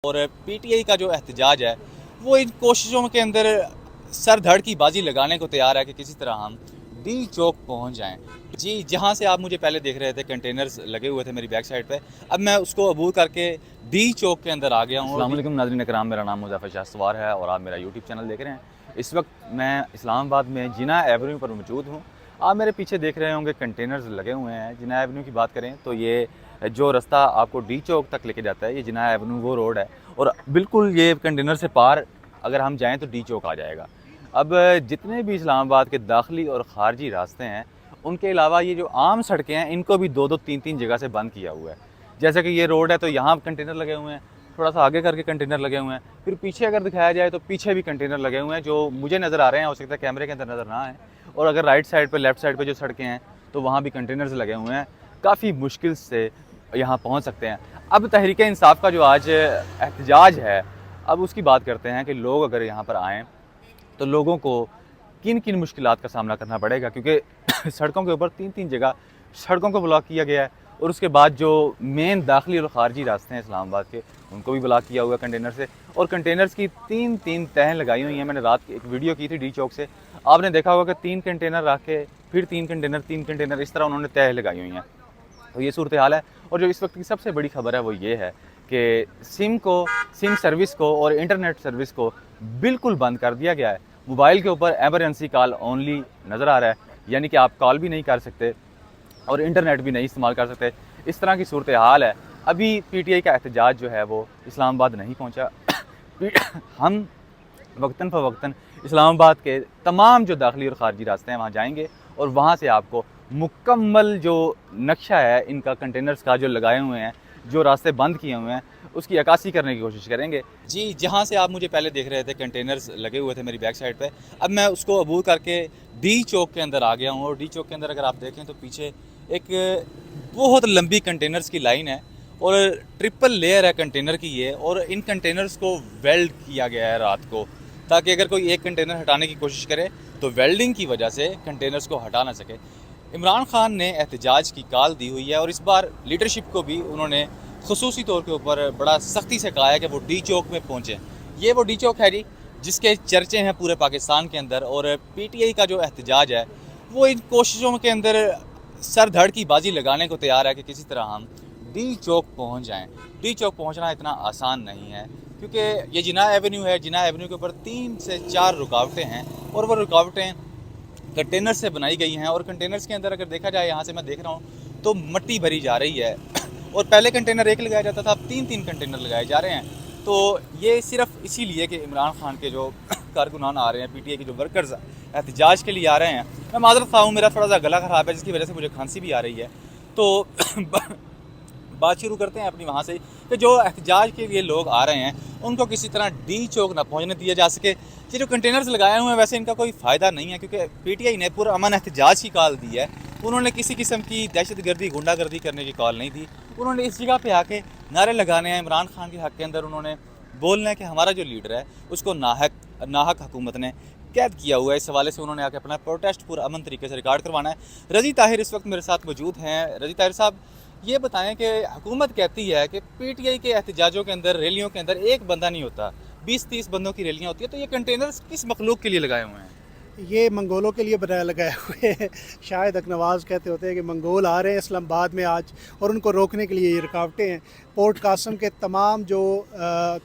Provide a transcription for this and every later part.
اور P T I کا جو احتجاج ہے وہ ان کوششوں کے اندر سر دھڑ کی بازی لگانے کو تیار ہے کہ کسی طرح ہم ڈی چوک پہنچ جائیں. جی جہاں سے آپ مجھے پہلے دیکھ رہے تھے کنٹینرز لگے ہوئے تھے میری بیک سائڈ پہ، اب میں اس کو عبور کر کے ڈی چوک کے اندر آ گیا ہوں. السلام علیکم ناظرین کرام، میرا نام مظفر شاہ سوار ہے اور آپ میرا یوٹیوب چینل دیکھ رہے ہیں. اس وقت میں اسلام آباد میں جناح ایونیو پر موجود ہوں. آپ میرے پیچھے دیکھ رہے ہوں گے کنٹینرز لگے ہوئے ہیں. جناح ایونیو کی بات کریں تو یہ جو رستہ آپ کو ڈی چوک تک لے کے جاتا ہے، یہ جناح ایونیو وہ روڈ ہے اور بالکل یہ کنٹینر سے پار اگر ہم جائیں تو ڈی چوک آ جائے گا. اب جتنے بھی اسلام آباد کے داخلی اور خارجی راستے ہیں، ان کے علاوہ یہ جو عام سڑکیں ہیں ان کو بھی دو تین جگہ سے بند کیا ہوا ہے. جیسے کہ یہ روڈ ہے تو یہاں کنٹینر لگے ہوئے ہیں، تھوڑا سا آگے کر کے کنٹینر لگے ہوئے ہیں، پھر پیچھے اگر دکھایا جائے تو پیچھے بھی کنٹینر لگے ہوئے ہیں جو مجھے نظر آ رہے ہیں، ہو سکتا ہے کیمرے کے اندر نظر نہ آئیں. اور اگر رائٹ سائڈ پہ لیفٹ سائڈ پہ جو سڑکیں ہیں تو وہاں بھی کنٹینرز لگے ہوئے ہیں. کافی مشکل سے یہاں پہنچ سکتے ہیں. اب تحریک انصاف کا جو آج احتجاج ہے، اب اس کی بات کرتے ہیں کہ لوگ اگر یہاں پر آئیں تو لوگوں کو کن کن مشکلات کا سامنا کرنا پڑے گا، کیونکہ سڑکوں کے اوپر تین جگہ سڑکوں کو بلاک کیا گیا ہے. اور اس کے بعد جو مین داخلی اور خارجی راستے ہیں اسلام آباد کے، ان کو بھی بلاک کیا ہوا ہے کنٹینر سے. اور کنٹینرز کی تین تہیں لگائی ہوئی ہیں. میں نے رات ایک ویڈیو کی تھی ڈی چوک سے، آپ نے دیکھا ہوگا کہ 3 کنٹینر رکھ کے پھر 3 کنٹینر اس طرح انہوں نے تہیں لگائی ہوئی ہیں. تو یہ صورتحال ہے. اور جو اس وقت کی سب سے بڑی خبر ہے وہ یہ ہے کہ سم سروس کو اور انٹرنیٹ سروس کو بالکل بند کر دیا گیا ہے. موبائل کے اوپر ایمرجنسی کال اونلی نظر آ رہا ہے، یعنی کہ آپ کال بھی نہیں کر سکتے اور انٹرنیٹ بھی نہیں استعمال کر سکتے. اس طرح کی صورتحال ہے. ابھی پی ٹی آئی کا احتجاج جو ہے وہ اسلام آباد نہیں پہنچا. ہم وقتاً فوقتاً اسلام آباد کے تمام جو داخلی اور خارجی راستے ہیں وہاں جائیں گے اور وہاں سے آپ کو مکمل جو نقشہ ہے ان کا کنٹینرز کا جو لگائے ہوئے ہیں، جو راستے بند کیے ہوئے ہیں، اس کی عکاسی کرنے کی کوشش کریں گے. جی جہاں سے آپ مجھے پہلے دیکھ رہے تھے کنٹینرز لگے ہوئے تھے میری بیک سائڈ پہ، اب میں اس کو عبور کر کے ڈی چوک کے اندر آ گیا ہوں. اور ڈی چوک کے اندر اگر آپ دیکھیں تو پیچھے ایک بہت لمبی کنٹینرز کی لائن ہے اور ٹرپل لیئر ہے کنٹینر کی یہ. اور ان کنٹینرز کو ویلڈ کیا گیا ہے رات کو، تاکہ اگر کوئی ایک کنٹینر ہٹانے کی کوشش کرے تو ویلڈنگ کی وجہ سے کنٹینرز کو ہٹا نہ سکے. عمران خان نے احتجاج کی کال دی ہوئی ہے اور اس بار لیڈرشپ کو بھی انہوں نے خصوصی طور کے اوپر بڑا سختی سے کہا ہے کہ وہ ڈی چوک میں پہنچیں. یہ وہ ڈی چوک ہے جی جس کے چرچے ہیں پورے پاکستان کے اندر. اور پی ٹی آئی کا جو احتجاج ہے وہ ان کوششوں کے اندر سر دھڑ کی بازی لگانے کو تیار ہے کہ کسی طرح ہم ڈی چوک پہنچ جائیں. ڈی چوک پہنچنا اتنا آسان نہیں ہے کیونکہ یہ جناح ایونیو ہے. جناح ایونیو کے اوپر 3 سے 4 رکاوٹیں ہیں اور وہ رکاوٹیں کنٹینر سے بنائی گئی ہیں. اور کنٹینرز کے اندر اگر دیکھا جائے، یہاں سے میں دیکھ رہا ہوں تو مٹی بھری جا رہی ہے اور پہلے کنٹینر ایک لگایا جاتا تھا، اب 3 کنٹینر لگائے جا رہے ہیں. تو یہ صرف اسی لیے کہ عمران خان کے جو کارکنان آ رہے ہیں، پی ٹی آئی کے جو ورکرز احتجاج کے لیے آ رہے ہیں. میں معذرت خواہ ہوں، میرا تھوڑا سا گلا خراب ہے جس کی وجہ سے مجھے کھانسی بھی آ رہی ہے. تو بات شروع کرتے ہیں اپنی وہاں سے کہ جو احتجاج کے لیے لوگ آ رہے ہیں ان کو کسی طرح ڈی چوک نہ پہنچنے دیا جا سکے. یہ جو کنٹینرز لگائے ہوئے ہیں ویسے ان کا کوئی فائدہ نہیں ہے، کیونکہ پی ٹی آئی نے پورا امن احتجاج کی کال دی ہے. انہوں نے کسی قسم کی دہشت گردی غنڈہ گردی کرنے کی کال نہیں دی. انہوں نے اس جگہ پہ آ کے نعرے لگانے ہیں عمران خان کے حق کے اندر. انہوں نے بولنا ہے کہ ہمارا جو لیڈر ہے اس کو ناحق حکومت نے قید کیا ہوا ہے. اس حوالے سے انہوں نے آ کے اپنا پروٹیسٹ پورا امن طریقے سے ریکارڈ کروانا ہے. رضی طاہر اس وقت میرے ساتھ موجود ہیں. رضی طاہر صاحب، یہ بتائیں کہ حکومت کہتی ہے کہ پی ٹی آئی کے احتجاجوں کے اندر، ریلیوں کے اندر ایک بندہ نہیں ہوتا، 20-30 بندوں کی ریلیاں ہوتی ہیں، تو یہ کنٹینرز کس مخلوق کے لیے لگائے ہوئے ہیں؟ یہ منگولوں کے لیے بنایا لگائے ہوئے ہیں. شاید اکنواز کہتے ہوتے ہیں کہ منگول آ رہے ہیں اسلام آباد میں آج اور ان کو روکنے کے لیے یہ رکاوٹیں ہیں. پورٹ قاسم کے تمام جو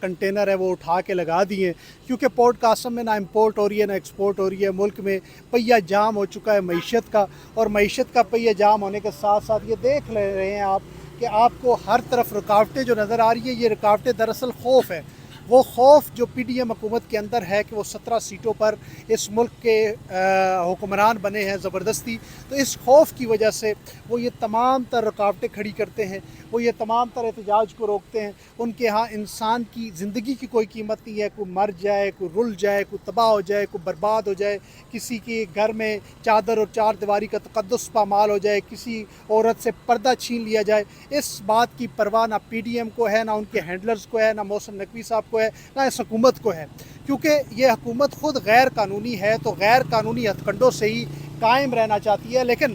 کنٹینر ہیں وہ اٹھا کے لگا دیے ہیں، کیونکہ پورٹ قاسم میں نہ امپورٹ ہو رہی ہے نہ ایکسپورٹ ہو رہی ہے. ملک میں پہیہ جام ہو چکا ہے معیشت کا، اور معیشت کا پہیہ جام ہونے کے ساتھ ساتھ یہ دیکھ لے رہے ہیں آپ کہ آپ کو ہر طرف رکاوٹیں جو نظر آ رہی ہیں. یہ رکاوٹیں دراصل خوف ہے. وہ خوف جو پی ڈی ایم حکومت کے اندر ہے کہ وہ 17 سیٹوں پر اس ملک کے حکمران بنے ہیں زبردستی. تو اس خوف کی وجہ سے وہ یہ تمام تر رکاوٹیں کھڑی کرتے ہیں، وہ یہ تمام تر احتجاج کو روکتے ہیں. ان کے ہاں انسان کی زندگی کی کوئی قیمت نہیں ہے. کوئی مر جائے، کوئی رل جائے، کوئی تباہ ہو جائے، کوئی برباد ہو جائے، کسی کے گھر میں چادر اور چار دیواری کا تقدس پامال ہو جائے، کسی عورت سے پردہ چھین لیا جائے، اس بات کی پرواہ نہ پی ڈی ایم کو ہے، نہ ان کے ہینڈلرز کو ہے، نہ محسن نقوی صاحب کو ہے، نہ اس حکومت کو ہے. کیونکہ یہ حکومت خود غیر قانونی ہے تو غیر قانونی ہتھ کنڈوں سے ہی قائم رہنا چاہتی ہے. لیکن